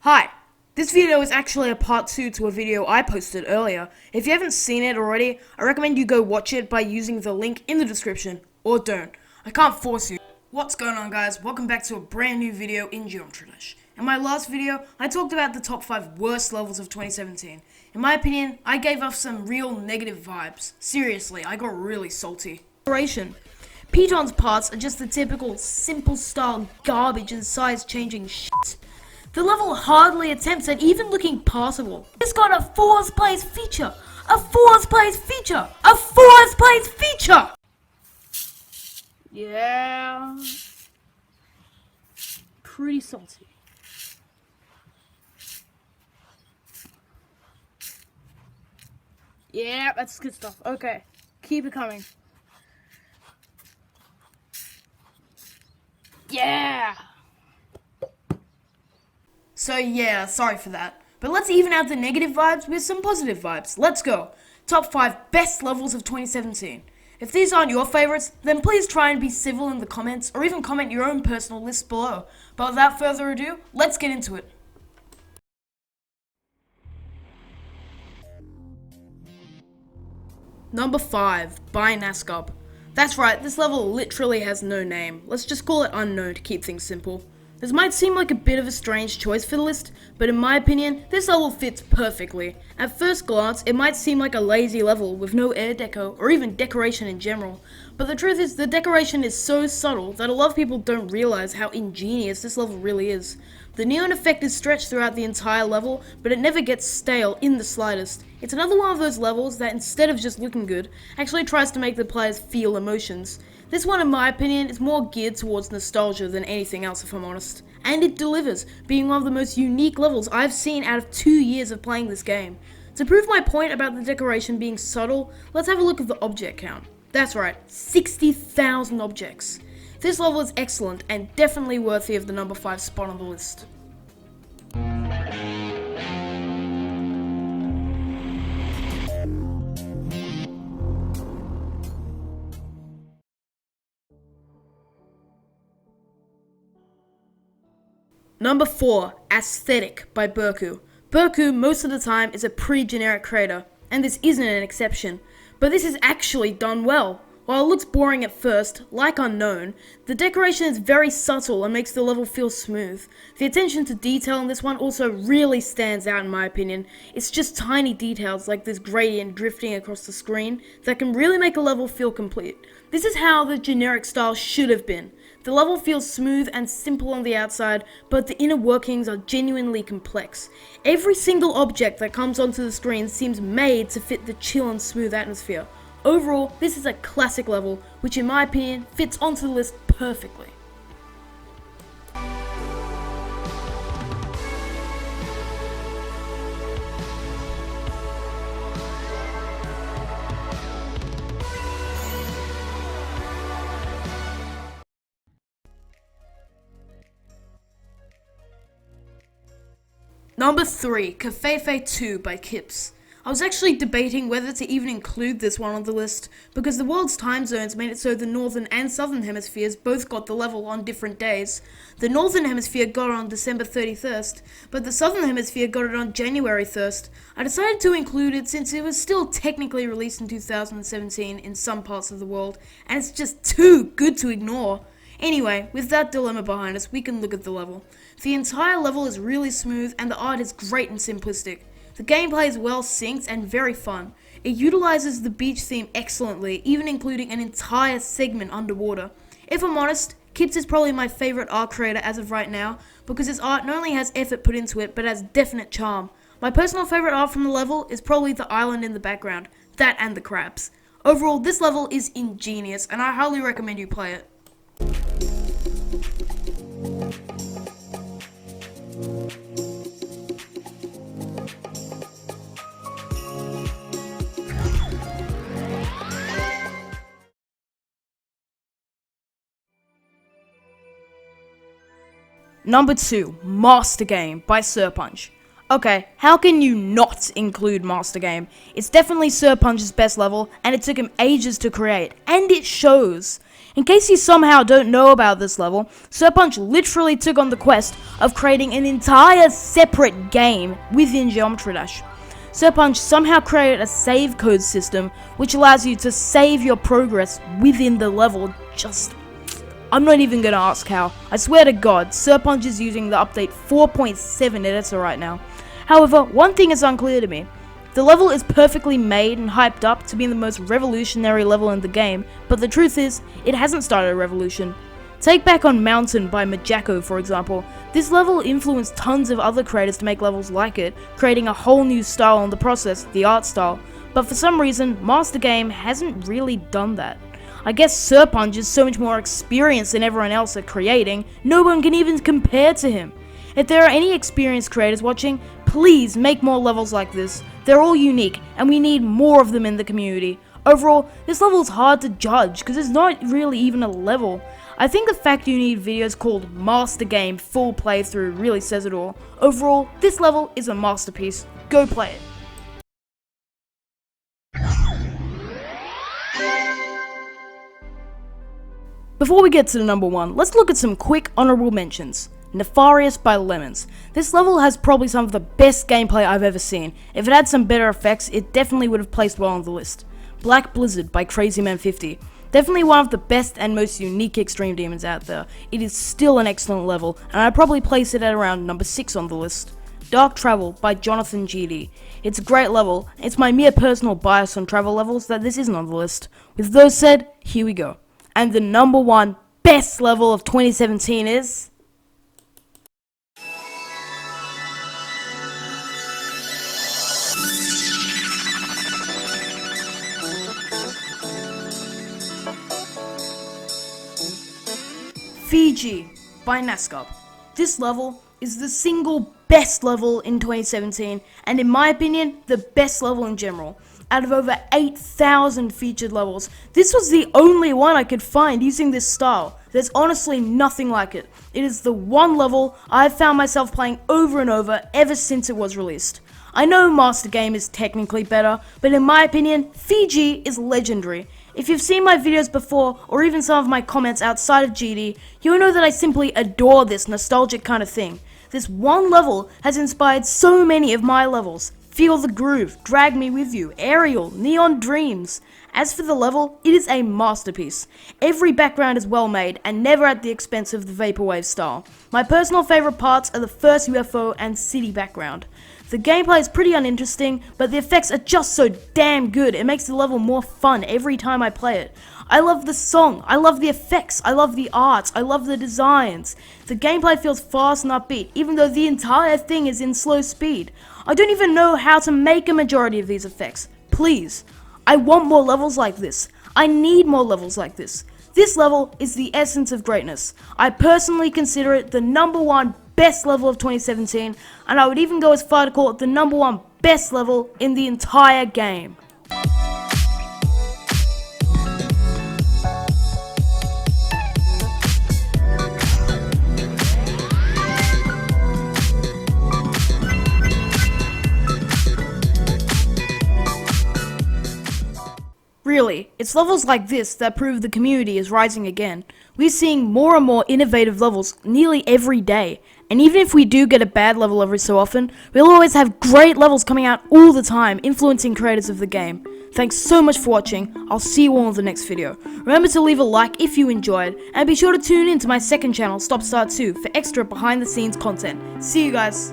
Hi, this video is actually a part 2 to a video I posted earlier. If you haven't seen it already, I recommend you go watch it by using the link in the description, or don't. I can't force you. What's going on, guys? Welcome back to a brand new video in Geometry Dash. In my last video, I talked about the top 5 worst levels of 2017. In my opinion, I gave off some real negative vibes. Seriously, I got really salty. Piton's parts are just the typical simple style garbage and size changing shit. The level hardly attempts at even looking passable. It's got a fourth place feature! A fourth place feature! A fourth place feature! Yeah. Pretty salty. Yeah, that's good stuff. Okay, keep it coming. Yeah! So yeah, sorry for that. But let's even out the negative vibes with some positive vibes. Let's go. Top 5 best levels of 2017. If these aren't your favorites, then please try and be civil in the comments, or even comment your own personal lists below. But without further ado, let's get into it. Number 5, by Nascub. That's right, this level literally has no name. Let's just call it Unknown to keep things simple. This might seem like a bit of a strange choice for the list, but in my opinion, this level fits perfectly. At first glance, it might seem like a lazy level with no air deco, or even decoration in general, but the truth is the decoration is so subtle that a lot of people don't realize how ingenious this level really is. The neon effect is stretched throughout the entire level, but it never gets stale in the slightest. It's another one of those levels that instead of just looking good, actually tries to make the players feel emotions. This one, in my opinion, is more geared towards nostalgia than anything else, if I'm honest. And it delivers, being one of the most unique levels I've seen out of 2 years of playing this game. To prove my point about the decoration being subtle, let's have a look at the object count. That's right, 60,000 objects. This level is excellent and definitely worthy of the number 5 spot on the list. Number 4, Aesthetic by Burku. Burku most of the time is a pretty generic creator, and this isn't an exception, but this is actually done well. While it looks boring at first, like Unknown, the decoration is very subtle and makes the level feel smooth. The attention to detail in this one also really stands out in my opinion. It's just tiny details like this gradient drifting across the screen that can really make a level feel complete. This is how the generic style should have been. The level feels smooth and simple on the outside, but the inner workings are genuinely complex. Every single object that comes onto the screen seems made to fit the chill and smooth atmosphere. Overall, this is a classic level, which in my opinion fits onto the list perfectly. Number 3, Covfefe 2 by Kips. I was actually debating whether to even include this one on the list, because the world's time zones made it so the northern and southern hemispheres both got the level on different days. The northern hemisphere got it on December 31st, but the southern hemisphere got it on January 1st. I decided to include it since it was still technically released in 2017 in some parts of the world, and it's just too good to ignore. Anyway, with that dilemma behind us, we can look at the level. The entire level is really smooth and the art is great and simplistic. The gameplay is well synced and very fun. It utilizes the beach theme excellently, even including an entire segment underwater. If I'm honest, Kips is probably my favorite art creator as of right now, because his art not only has effort put into it, but has definite charm. My personal favorite art from the level is probably the island in the background, that and the crabs. Overall, this level is ingenious, and I highly recommend you play it. Number 2, Master Game by Serpunch. Okay, how can you not include Master Game? It's definitely Serpunch's best level, and it took him ages to create, and it shows. In case you somehow don't know about this level, Serpunch literally took on the quest of creating an entire separate game within Geometry Dash. Serpunch somehow created a save code system which allows you to save your progress within the level. I'm not even gonna ask how. I swear to God, Serpunch is using the update 4.7 editor right now. However, one thing is unclear to me. The level is perfectly made and hyped up to be the most revolutionary level in the game, but the truth is, it hasn't started a revolution. Take Back on Mountain by Majako, for example. This level influenced tons of other creators to make levels like it, creating a whole new style in the process, the art style. But for some reason, Master Game hasn't really done that. I guess Serpunch is so much more experienced than everyone else at creating, no one can even compare to him. If there are any experienced creators watching, please make more levels like this. They're all unique, and we need more of them in the community. Overall, this level is hard to judge, because it's not really even a level. I think the fact you need videos called Master Game Full Playthrough really says it all. Overall, this level is a masterpiece. Go play it. Before we get to the number one, let's look at some quick honorable mentions. Nefarious by Lemons. This level has probably some of the best gameplay I've ever seen. If it had some better effects, it definitely would have placed well on the list. Black Blizzard by Crazyman50. Definitely one of the best and most unique Extreme Demons out there. It is still an excellent level, and I'd probably place it at around number 6 on the list. Dark Travel by Jonathan GD. It's a great level. It's my mere personal bias on travel levels that this isn't on the list. With those said, here we go. And the number one best level of 2017 is... Fiji by Nascup. This level is the single best level in 2017, and in my opinion, the best level in general. Out of over 8,000 featured levels, this was the only one I could find using this style. There's honestly nothing like it. It is the one level I've found myself playing over and over ever since it was released. I know Master Game is technically better, but in my opinion, Fiji is legendary. If you've seen my videos before, or even some of my comments outside of GD, you'll know that I simply adore this nostalgic kind of thing. This one level has inspired so many of my levels. Feel the Groove, Drag Me With You, Aerial, Neon Dreams. As for the level, it is a masterpiece. Every background is well made, and never at the expense of the Vaporwave style. My personal favourite parts are the first UFO and city background. The gameplay is pretty uninteresting, but the effects are just so damn good, it makes the level more fun every time I play it. I love the song, I love the effects, I love the arts, I love the designs. The gameplay feels fast and upbeat, even though the entire thing is in slow speed. I don't even know how to make a majority of these effects. Please, I want more levels like this. I need more levels like this. This level is the essence of greatness. I personally consider it the number one best level of 2017, and I would even go as far to call it the number one best level in the entire game. Really, it's levels like this that prove the community is rising again. We're seeing more and more innovative levels nearly every day, and even if we do get a bad level every so often, we'll always have great levels coming out all the time, influencing creators of the game. Thanks so much for watching. I'll see you all in the next video. Remember to leave a like if you enjoyed, and be sure to tune in to my second channel, Stop Start 2, for extra behind the scenes content. See you guys.